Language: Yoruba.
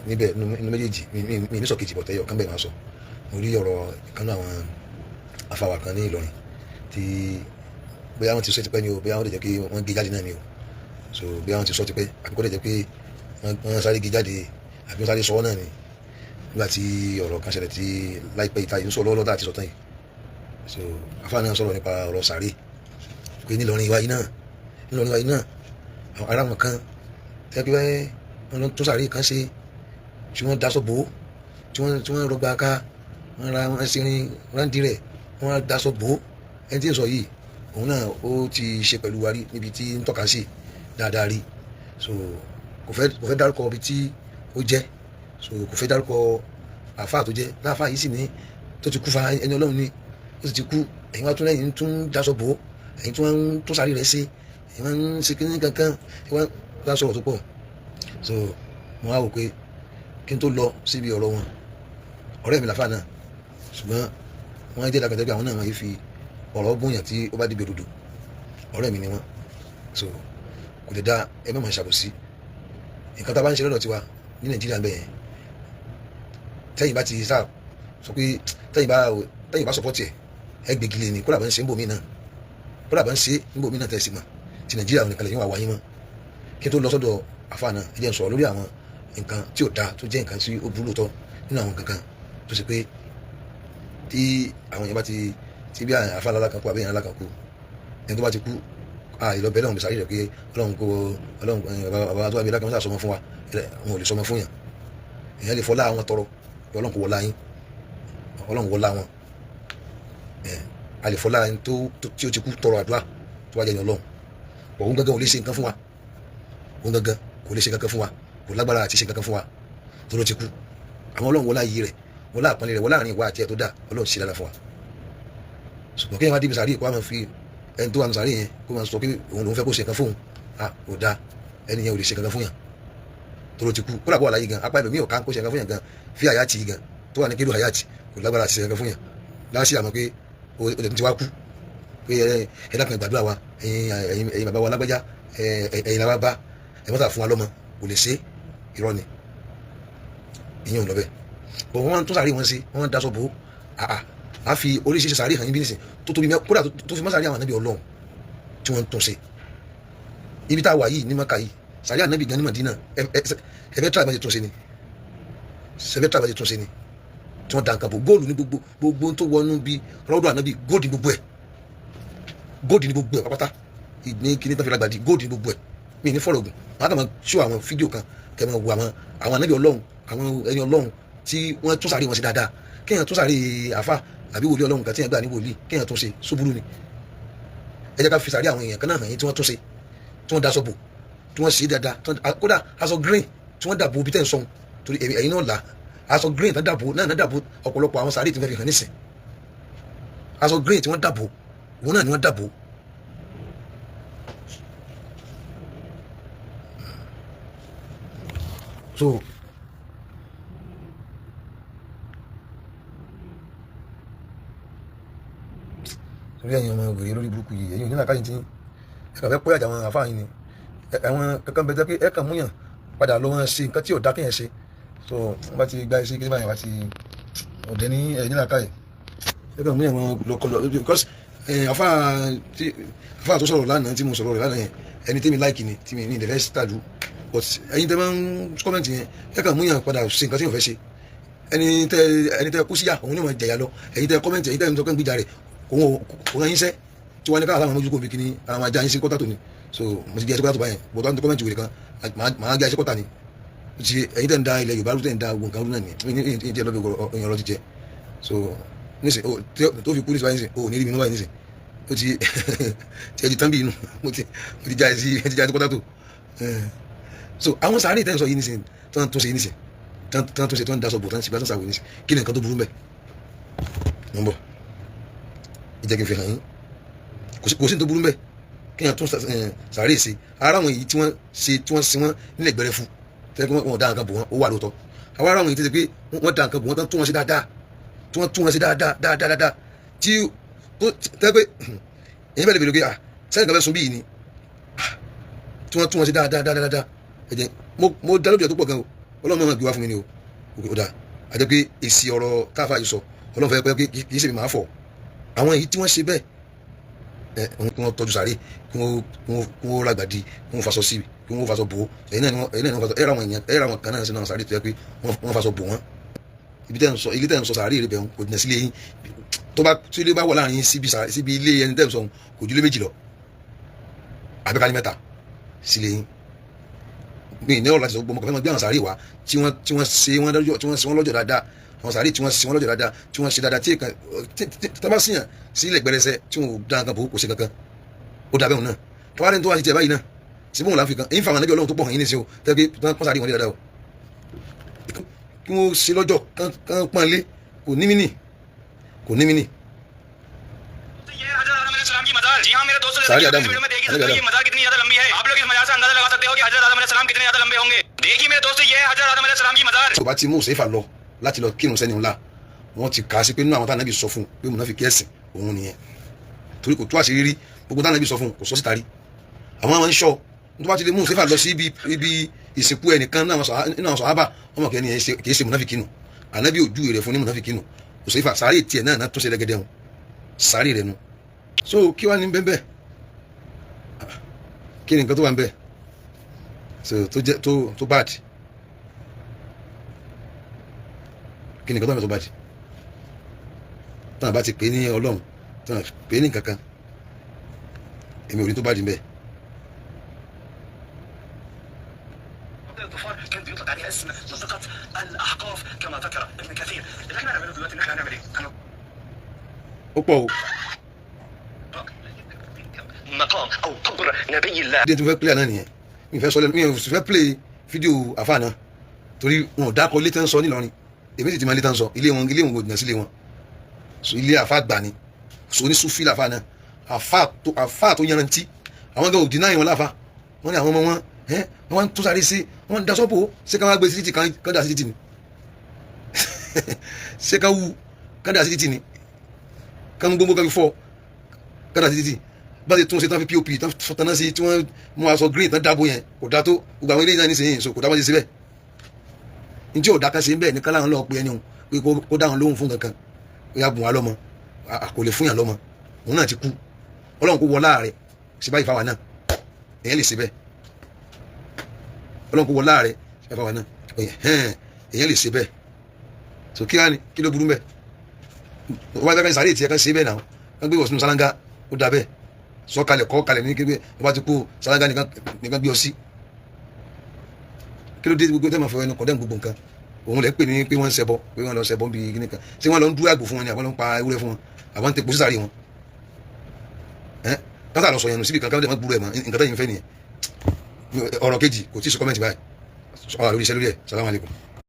níbẹ̀ nínú méjèèjì mi ní sọ kejì bọ̀tẹ́ ọ̀kan bẹ́ẹ̀ máa sọ. Mo rí ọ̀rọ̀ ìkànnì àwọn afáwà kan ní Ìlọrin tí bóyá wọ́n ti sọ tipẹ́ ni o, bóyá wọ́n lè jẹ́ pé wọ́n gé jáde náà ni o, so bóyá wọ́n ti sọ tipẹ́ àbí kó lè jẹ́ pé wọ́n sáré gé jáde àbí wọ́n sáré sọ náà ni nígbà tí ọ̀rọ̀ kan ṣẹlẹ̀ tí láìpẹ́ ìta yìí ń sọ lọ́wọ́lọ́wọ́ àti sọ̀tàn yìí. So afá náà sọ̀rọ̀ nípa ọ̀rọ̀ sàárè pé nílọrin wa yìí náà àwọn ará wọn kan tẹ́ pé wọ́n lọ tó sàárè kan ṣe tí wọ́n daṣọ bò ó tí wọ́n rọgbà ká wọ́n ra wọn ṣe rin ráńdí rẹ̀ wọ́n daṣọ bò ó. Ẹni tí ń sọ yìí òun náà ó ti ṣe pẹ̀lú wa rí níbi tí ń tọ́ka sí dáadáa rí, so kò fẹ́ dárúkọ ibi tí ó jẹ́, so kò fẹ́ dárúkọ àfáà tó jẹ́ láàfáà yìí sì ní tó ti kú fa ẹni ọlọ́run ní ó sì ti kú, ẹ̀yin wá tún lẹ́yìn tún daṣọ bò ó, ẹ̀yin tún wọ́n tó sáré rẹ̀ ṣe, ẹ̀yin wọ́n ń ṣe kíní kankan, ẹ̀yin wọ́n bá sọ̀rọ̀ tó pọ̀. So mo wá wò pé kí n tó lọ síbi ọ̀rọ̀ wọn, ọ̀rẹ́ mi làfáà náà, ṣùgbọ́n wọ́n jẹ́ dàgbàdàgbà àwọn náà wọ́n yìí fi ọ̀rọ̀ bóyá tí ó bá dìbò dòdò, ọ̀rẹ́ mi ni wọ́n, so kò lè dá ẹ má máa ṣàbòsí nǹkan tá a bá ń ṣe lọ́dọ̀ tiwa ní Nàìjíríà bẹ́ẹ̀. Tẹ́yìn bá ti sá sọ pé tẹ́yìn bá sọpọ́tì ẹ gbégi lé ní kó làbá ń ṣe ń bò mí náà, kó làbá ń ṣe ń bò mí náà tẹ̀sí mọ́ ti Nàìjíríà nìkan lè yín wà wáyé mọ́. Kí n tó lọ sọ́dọ̀ àfáà náà ẹ jẹ́ n sọ̀rọ̀ lórí àwọn nǹkan tí ò dáa tó jẹ́ nǹkan tí ó burú lóòótọ́ nínú àwọn kankan tó ṣe pé tí àwọn yẹn bá ti bí àfáà alákan kú àbí èèyàn alákan kú, ẹni tó bá ti kú ìlọ bẹ́ẹ̀ lọ́wọ́ mi sáré rẹ̀ pé ọlọ́run bàbá tó wà bí lákàmú sá sọmọ fún wa, wọn ò lè sọmọ fún yàn, èèyàn lè fọlá àwọn tọrọ ọlọ́run kò wọlá yín, ọlọ́run wọlá wọn, a lè fọlá ẹni tí ó ti kú tọrọ àdúrà tó wá jẹ́ ní ọlọ́run, òun gangan ò lè ṣe nǹkan fún wa, òun gangan kò lè ṣe nǹkan fún wa, kò lágbára àti ṣe nǹkan fún wa tó ló ti kú, àwọn ọlọ́run wọlá yìí rẹ̀ wọlá àpọ́nlé rẹ̀ wọlá àárín ìwà àti ẹ̀ tó dà ọlọ́run ṣe dáadáa fún wa. Ṣùgbọ́n kéèyàn wá débi sàárì kó wá máa fi ẹni tó wà ní sàárì yẹn kó máa sọ pé òun lòún fẹ́ kó ṣe nǹkan fóun, ò dáa, ẹni yẹn ò lè ṣe nǹkan fún yàn tó ló ti kú, kó làbọ̀ àlàyé gan apá ẹlòmíì ò ká kó ṣe nǹkan fún yàn gan fi àyàtì gan tó wà ní kílò àyàtì kò lágbára àti ṣe nǹkan fún yàn láṣì àmọ́ pé ó ti wá kú pé ẹ dákun ìgbàdúrà wa ẹ̀yin bàbá wa lágbájá ẹ̀yin làwa bá ẹ mọ́tà fún wa lọ́mọ kò lè ṣe irọ́ ni ìyẹn ò lọ bẹ́ẹ̀. bọ̀ wọ́n tó sàárì wọn sí wọ́n daṣọ bò ó a fi oríṣiríṣi sàárì hàn yín bí nìsín tó tóbi kódà tó fi mọ́ sàárì àwọn ànábì ọlọ́run tí wọ́n ń tún ṣe ibi tá a wà yìí ní Mákà yìí sàárì ànábì gan ní Mádínà ẹ̀fẹ́ tíra ìbáṣe tún ṣe ni ṣẹfẹ́ tíra ìbáṣe tún ṣe ni tí wọ́n da nǹkan bò góòlù ní gbogbo tó wọnú bí rọ́ọ̀dù ànábì góòdì ní gbogbo ẹ̀ góòdì ní gbogbo ẹ̀ pápátá ní kíní tó fi lágbàdì góòdì ní gbogbo ẹ̀ mi ní fọ́ọ̀rọ̀ ògùn máa kàn máa ṣó àwọn fídíò kan kẹ́ máa wo àwọn ànábì ọlọ́run àwọn ẹni ọlọ́run tí wọ́n tún sàárì wọn sí dáadáa kéèyàn tún sàárì àfà àbí wòlíì ọlọ́run kan tí yẹn gbà ní wòlíì kéèyàn tún ṣe sóbúrú ni. Ẹ jẹ́ ká fi sàárì àwọn èèyàn kan náà hàn yín tí wọ́n tún ṣe tí wọ́n daṣọ bò tí wọ́n ṣe dáadáa kódà aṣọ green tí wọ́n dàbò bí tẹ́ ń sọ̀hún torí ẹ̀yin náà là aṣọ green tí wọ́n dàbò náà dàbò ọ̀pọ̀lọpọ̀ àwọn sàárì tí wọ́n fi hàn nísìn aṣọ green tí wọ́n dàbò òun náà ni wọ́n dàbò. So torí ẹ̀yin ọmọ wèrè lórí burúkú yìí ẹ̀yin onílà káyìn tí ẹ̀ka fẹ́ pọ́yàjà àwọn àfáà yìí ni àwọn kankan bẹ jẹ́ pé ẹ̀ka múyàn padà lọ wọn ṣe nǹkan tí ò dá kéèyàn ṣe, so wọ́n bá ti gba iṣẹ́ kí báyìí wá ti ọ̀dẹ́ ní ẹ̀yin nílà káyìn ẹ̀ka múyàn wọn lọ́kọlọ because àfáà tó sọ̀rọ̀ lánàá tí mo sọ̀rọ̀ rẹ̀ lánàá yẹn ẹni tẹ́mi láìkì ni tí mi ní ìdẹ̀fẹ́ sítáàdù but ẹ̀yin tẹ́ máa ń kọ́mẹ̀ntì yẹn ẹ̀ka múyàn padà ṣe nǹkan tí yóò fẹ́ ṣe ẹni tẹ́ kú síyà òun ní mọ̀ jẹ̀yà lọ ẹ̀yin tẹ́ kọ́mẹ̀ntì ẹ̀yin tẹ́ ń sọ pé ń gbìjà rẹ̀ òun ẹ̀yin sẹ́ tí wọ́n ní káàkiri àwọn mójúkò bí kíní àwọn ajá yín sí kọ́tà tó ni, so mo ti di ẹsẹ̀ kọ́tà tó báyẹn bọ̀ tó ń tó kọ́mẹ̀ntì wèrè kan màá gé ẹsẹ̀ kọ́tà ni ti ẹ̀yin tẹ́ ń da ilẹ̀ Yorùbá tẹ́ ń da ogun kan náà ni ní ìdí ẹlọ́bì ọ̀yàn ọ̀rọ̀ ti jẹ, so nísìn tó fi kú nísìn báyìí nísìn ò ní rí mi mọ́ báyìí nísìn ó ti ẹ ti tán bí inú mo ti já ẹsẹ̀ kọ́tà tó, so àwọn sàárè tẹ́ ń sọ yìí nísìn tó ń tó ṣe nísìn tó ń tó ṣe tó ń daṣọ bò tó ń ṣe bí wọ́n ṣàwò nísìn kí ni nǹkan tó burú mbẹ́ mọ́ bọ̀ ìjẹ́ kí n fi hàn yín kò sí tó burú mbẹ́ kí n tún sàárè ṣe ara àwọn èyí tí wọ́n ṣe tí wọ́n sin wọ́n nílẹ̀ gbẹrẹ fún tẹ́lẹ̀ kí wọ́n dá nǹkan bò wọ́n ó wà lóòótọ́ àwọn ara àwọn èyí tí pé wọ́n dá nǹkan bò wọ́n tún wọn ṣe dáadáa tí wọ́n tún wọn ṣe dáadáa tí tẹ́lẹ̀ pé èyí bẹ̀rẹ̀ bẹ̀rẹ̀ pé sẹ́yìn kan fẹ́ sun bí yìí ni tí wọ́n tún wọn ṣe dáadáa ẹ̀jẹ̀ mo dá lóbi ẹ̀ tó pọ̀ gan o ọlọ́run náà gbé wá fún mi ni o ó dáa àjẹ́ pé èsì ọ̀rọ̀ káfà yìí sọ ọlọ́run fẹ́ pé kì í ṣe mi máa fọ̀ àwọn èyí tí wọ́n ṣe bẹ́ẹ̀ kí wọ́n tọ́jú sàárè kí wọ́n lágbàdì kí wọ́n faṣọ sí kí wọ́n faṣọ bò ó ẹ̀yin náà ni wọ́n faṣọ ẹ̀rọ àwọn kan náà sínú àwọn sàárè tó yẹ pé wọ́n faṣọ bò wọ́n ibi tẹ́ ń sọ sàárè rẹ̀ bẹ̀rù kò jìnà sílé yín tó bá tí ilé bá wà láàrin síbi ilé ẹni tẹ́ ń sọ kò ju ilé méjì lọ àbíkálí mẹ́ta sílé yín mi ní ọ̀rọ̀ láti sọ gbọmọ kọfẹ́ mọ́ gbé àwọn sàárè wá tí wọ́n ṣe wọ́n lọ́jọ́ dáadáa àwọn sàárè tí wọ́n ṣe wọ́n lọ́jọ́ dáadáa tí wọ́n ṣe dáadáa tí èèkàn tábà síyàn sílẹ̀ gbẹrẹsẹ tí wọ́n dá nǹkan bò kò sí kankan ó dàbẹ̀ òun náà tọ́wádé tó wá sí tiẹ̀ báyìí náà síbí wọn láfi kan èyí fáwọn anábì ọlọ́run tó pọ̀ hàn yín ní sí o tẹ́gbẹ́ pọ́n sàárè wọn dáadáa o kí wọ́n ṣe lọ́jọ́ kán pọ́n lé kò ní mí nì सारी आदम ये मज़ार कितनी ज़्यादा लंबी है। आप लोग इस मज़ार से अंदाजा लगा सकते हो कि हज़रत आदम अलैहिस्सलाम कितने ज़्यादा लंबे होंगे। देखिए मेरे दोस्तों, ये है हज़रत आदम अलैहिस्सलाम की मज़ार। tó bá ti mú Huzaifa lọ láti lọ kírun sẹ́ni ńlá wọ́n ti kà á sí pé nínú àwọn táwọn Ànábì sọ fún pé mùnáfíkí ẹ̀sìn òun nìyẹn torí kò tó àṣírí rí gbogbo táwọn Ànábì sọ fún kò sọ síta rí àwọn àwọn ń ṣọ tó bá ti lè mú Huzaifa lọ sí ibi ìsìnkú ẹnìkan nínú àwọn sàhábà ọmọ kẹ́ni kì í ṣe mùnáfíkí nù Ànábì ojú rẹ̀ fún ní mùnáfíkí nù Huzaifa sàárè tiẹ̀ náà tó ṣe lẹ́gẹ́dẹ́ wọn sàárè rẹ̀ nu so kí wàá ní bẹ́ẹ̀ kí ni nǹkan tó wà ń bẹ so tó bad kí ni nǹkan tó wà ń bẹ tó bad tán bá ti pè ní ọlọ́run tán pè ní kankan èmi ò ní tó bad ń bẹ. كان بيطلق عليها اسم منطقة الأحقاف كما ذكر ابن كثير. اللي احنا هنعمله دلوقتي ان احنا هنعمل ايه؟ ó pọ̀ o. مقام أو قبر نبي الله. díẹ̀ tó fẹ́ play àná nìyẹn mi fẹ́ sọ lẹ́nu mi ò fẹ́ play fídíò àfa náà torí wọn ò dákọ̀ ilé tẹ́ ń sọ nílọrin èmi sì ti máa ilé tẹ́ ń sọ ilé wọn kò jìnnà sílé wọn so ilé àfa gbà ni so ní sufi làfa náà àfa tó yanrantí àwọn gan òdì náà yìí wọn láfa wọn ní àwọn ọmọ wọn tó sáré sí wọn daṣọ bò ṣé ká wá gbé sí títì kan dà sí títì ni ṣé ká wú kan dà sí títì ni kan gbogbo kan fi fọ kan dà sí títì bá ti tún ṣe tán fi pop tán fọtán náà sí tí wọ́n mú aṣọ green tán dáàbò yẹn kò dá tó gbogbo àwọn eléyìí náà nísìnyí so kò dá bá ti ṣe bẹ́ẹ̀ ní tí ò dá kan ṣe bẹ́ẹ̀ ní kálá àwọn lọ́ọ́ pe ẹni pé kó dáhùn lóhùn fún kankan ó yà bùn wá lọ́mọ kò lè fún yàn lọ́mọ òun náà ti kú ọlọ́run kó wọlá rẹ̀ ṣe báyìí fáwa náà èyàn lè ṣe bẹ́ẹ̀ ọlọ́run kó wọlá rẹ̀ ṣe báyìí fáwa náà èyàn lè ṣe bẹ́ẹ̀ so kí wá ní kí ló burú bẹ́ẹ̀ wọ́n bá fẹ́ sáré ìtìyẹ kan ṣe bẹ́ẹ̀ náà wọ́n gbé wọ̀sùn sálángá ó dà bẹ́ẹ̀ sọ kalẹ̀ kọ́ kalẹ̀ ní kékeré wọ́n bá ti kú sálángá nìkan gbé ọ sí kí ló dé gbogbo tẹ́ máa fọ ẹnu kọ́dẹ́ gbogbo nǹkan òun lè pè ní pé wọ́n ń ṣẹbọ pé wọ́n lọ ṣẹbọ bí kíní kan ṣé wọ́n lọ ń dúró àgbò fún wọn ni àbọ̀ ló ń pa ewúrẹ́ fún wọn àbọ̀ ń tẹ pósí sáré wọn káńtà lọ sọ yẹn nù síbi kankan tẹ́ máa gbúrò ẹ̀ mọ́ nǹkan tẹ́yìn fẹ́ nìyẹn ọ̀rọ̀ kejì kò tí ì sọ kọ́mẹ́ntì báyìí ọ̀rọ̀ lórí iṣẹ́ lórí ẹ̀ salamu alaykum.